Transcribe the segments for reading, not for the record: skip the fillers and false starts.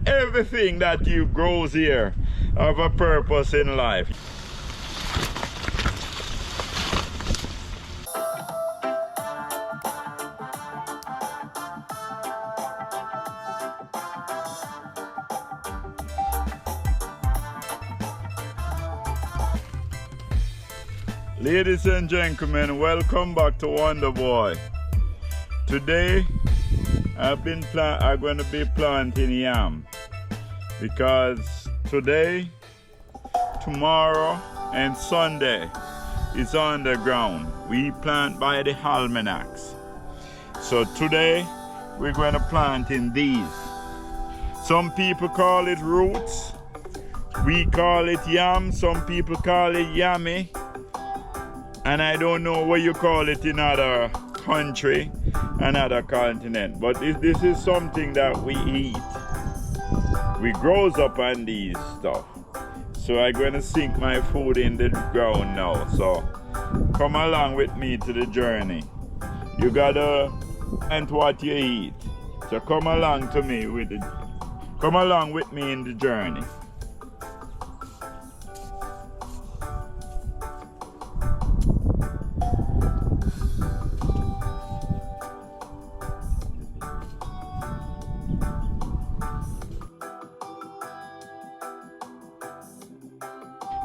Everything that you grows here have a purpose in life. Ladies and gentlemen, welcome back to Wonder Boy. Today I'm going to be planting yam because today, tomorrow and Sunday is underground. We plant by the almanacs. So today we're going to plant in these. Some people call it roots. We call it yam. Some people call it yammy. And I don't know what you call it in other country, another continent, but this is something that we eat. We grows up on these stuff. So I'm going to sink my food in the ground now. So come along with me to the journey. You gotta plant what you eat. So come along with me in the journey.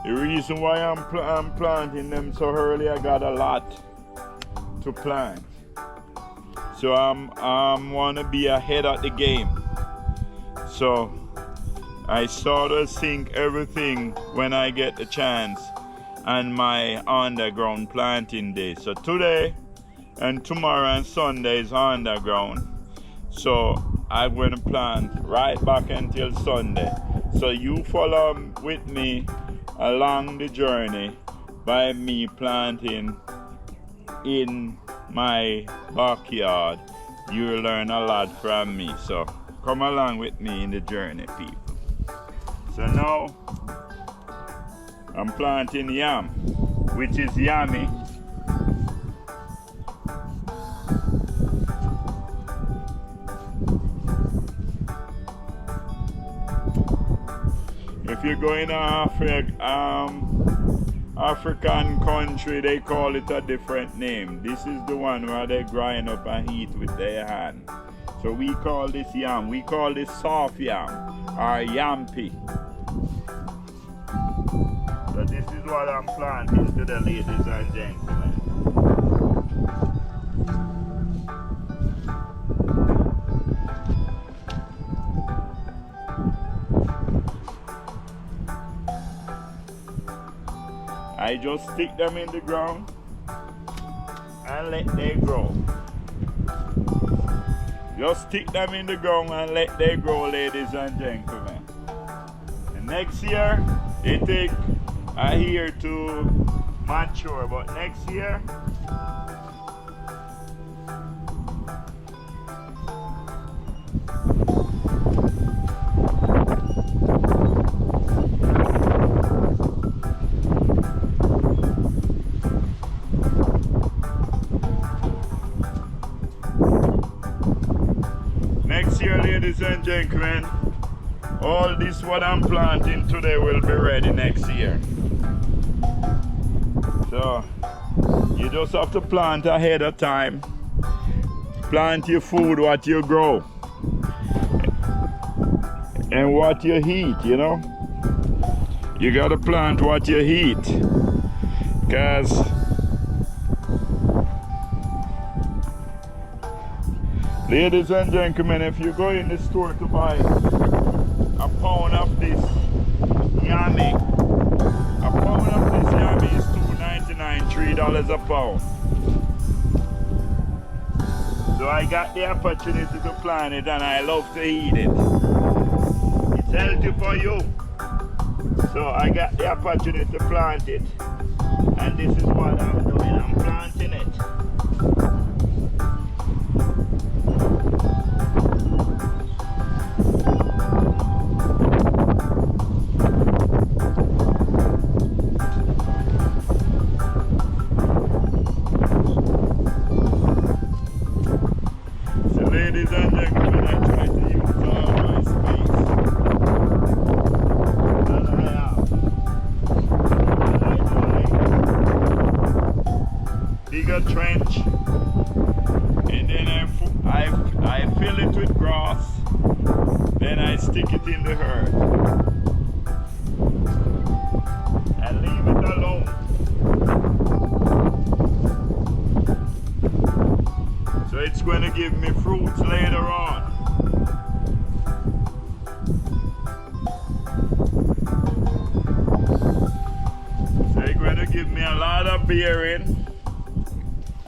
The reason why I'm planting them so early, I got a lot to plant. So I want to be ahead of the game. So I sort of sink everything when I get the chance on my underground planting day. So today and tomorrow and Sunday is underground. So I'm going to plant right back until Sunday. So you follow with me along the journey by me planting in my backyard. You'll learn a lot from me, so come along with me in the journey, people. So now I'm planting yam, which is yummy. If you go in an African country, they call it a different name. This is the one where they grind up and eat with their hand. So we call this yam. We call this soft yam or yampi. So this is what I'm planting today, ladies and gentlemen. I just stick them in the ground and let them grow. Just stick them in the ground and let them grow, ladies and gentlemen. And next year, they take a year to mature, but next year, ladies and gentlemen, all this what I'm planting today will be ready next year. So you just have to plant ahead of time. Plant your food, what you grow and what you eat, you know. You gotta plant what you eat, because ladies and gentlemen, if you go in the store to buy a pound of this yummy, a pound of this yummy is $2.99, $3 a pound. So I got the opportunity to plant it and I love to eat it. It's healthy for you. So I got the opportunity to plant it. And this is what I'm doing, I'm planting it. Ladies and gentlemen, I try to use all my space. trench, and then I fill it with grass, then I stick it in the earth and leave it alone. So it's going to give me fruits later on. So it's going to give me a lot of bearing.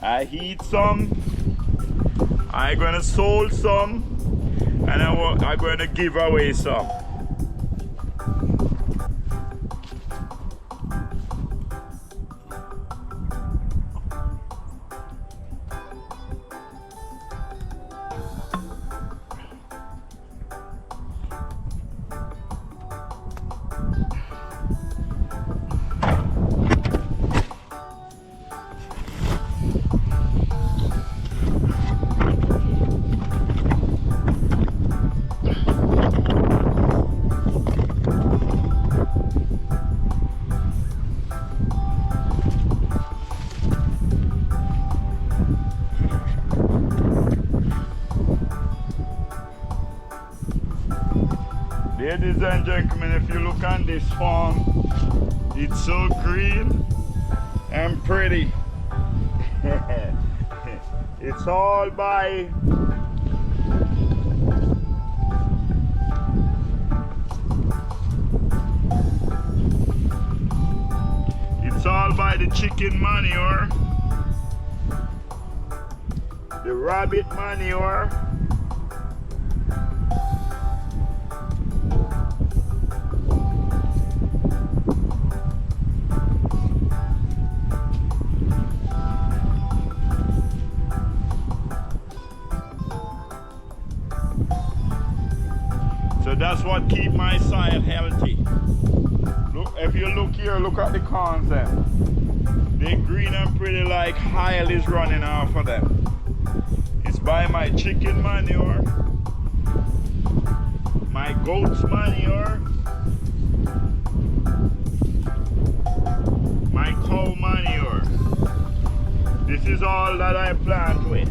I heat some, I'm going to sold some, and I'm going to give away some. Ladies and gentlemen, if you look on this farm, it's so green and pretty. It's all by the chicken manure, the rabbit manure, so that's what keep my soil healthy. Look, if you look here, look at the corns then. They're green and pretty like oil is running off of them. It's by my chicken manure, my goat's manure, my cow manure. This is all that I plant with.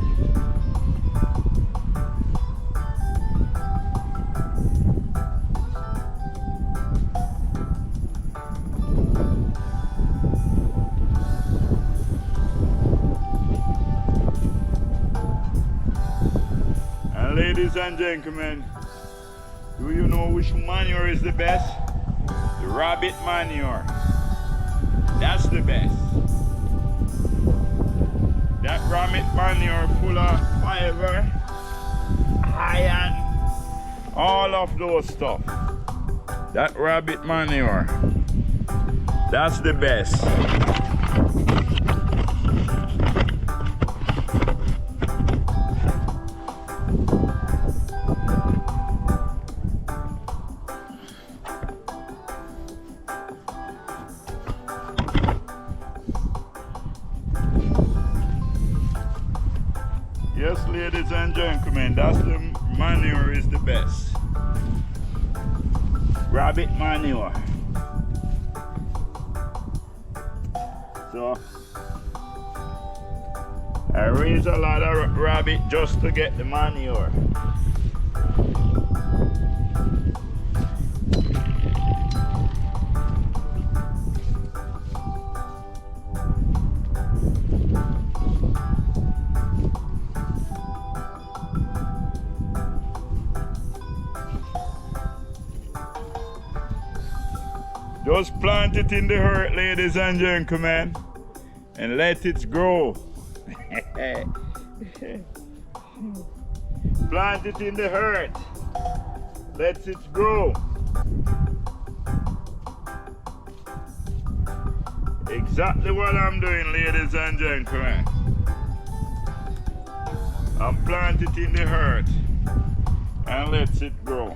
Ladies and gentlemen, do you know which manure is the best? The rabbit manure. That's the best. That rabbit manure full of fiber, iron, all of those stuff. That rabbit manure, that's the best. Yes, ladies and gentlemen, that's the manure is the best. Rabbit manure. So I raise a lot of rabbit just to get the manure. Just plant it in the earth, ladies and gentlemen, and let it grow. Plant it in the earth, let it grow. Exactly what I'm doing, ladies and gentlemen. I'm plant it in the earth and let it grow.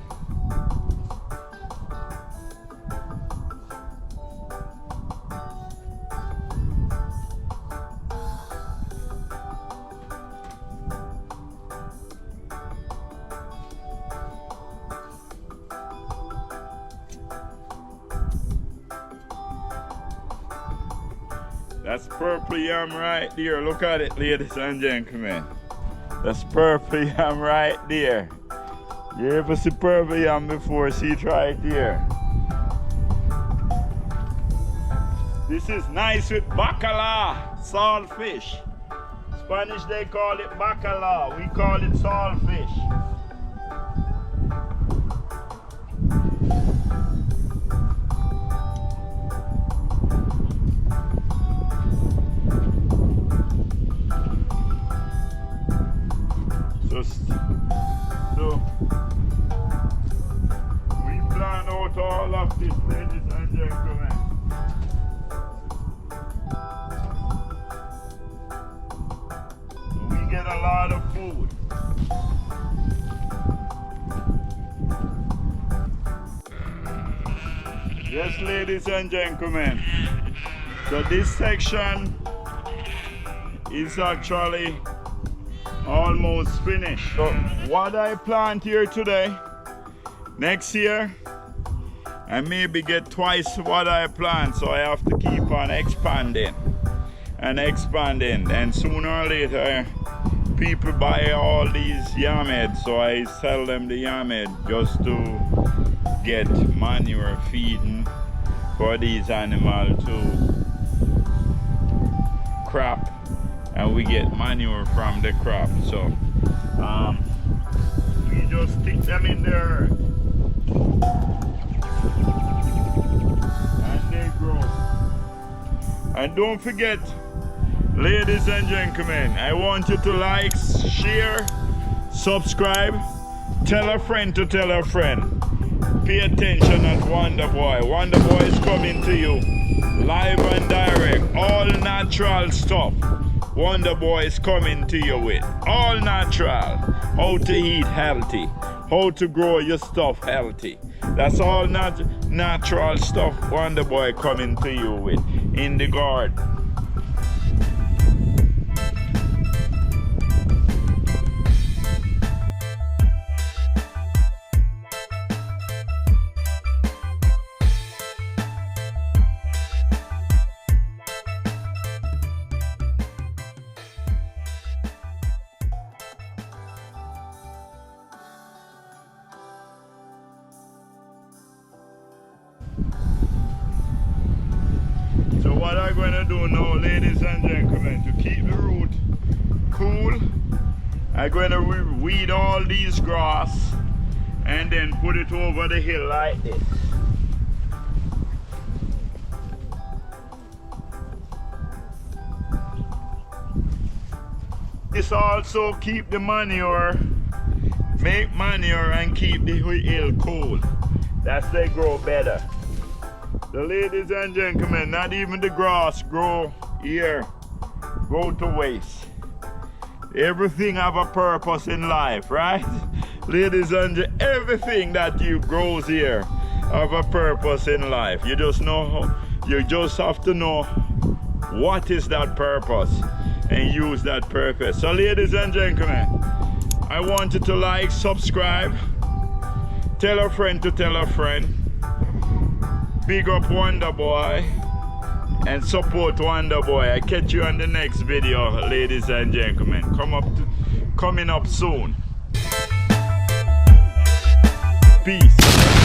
That's purple yam right there. Look at it, ladies and gentlemen. That's purple yam right there. You ever see purple yam before? See it right there. This is nice with bacala, saltfish. Spanish they call it bacala. We call it saltfish. So we plan out all of this, ladies and gentlemen. So we get a lot of food. Yes, ladies and gentlemen. So this section is actually almost finished. So what I plant here today, next year I maybe get twice what I plant, so I have to keep on expanding and expanding, and sooner or later people buy all these yam heads, so I sell them the yam head just to get manure feeding for these animals to crop, and we get manure from the crop. So we just stick them in the earth and they grow. And don't forget, ladies and gentlemen, I want you to like, share, subscribe, tell a friend to tell a friend. Pay attention at Wonder Boy. Wonder Boy is coming to you live and direct, all natural stuff. Wonder Boy is coming to you with all natural, how to eat healthy, how to grow your stuff healthy. That's all natural stuff Wonder Boy coming to you with in the garden. So what I'm going to do now, ladies and gentlemen, to keep the root cool, I'm going to weed all these grass and then put it over the hill like this. This also keep the manure, make manure and keep the hill cool. That's they grow better. The ladies and gentlemen, not even the grass grow here, grow to waste. Everything have a purpose in life, right? Ladies and gentlemen, everything that you grows here have a purpose in life. You just have to know what is that purpose and use that purpose. So ladies and gentlemen, I want you to like, subscribe, tell a friend to tell a friend. Big up Wonder Boy and support Wonder Boy. I catch you on the next video, ladies and gentlemen. Coming up soon. Peace.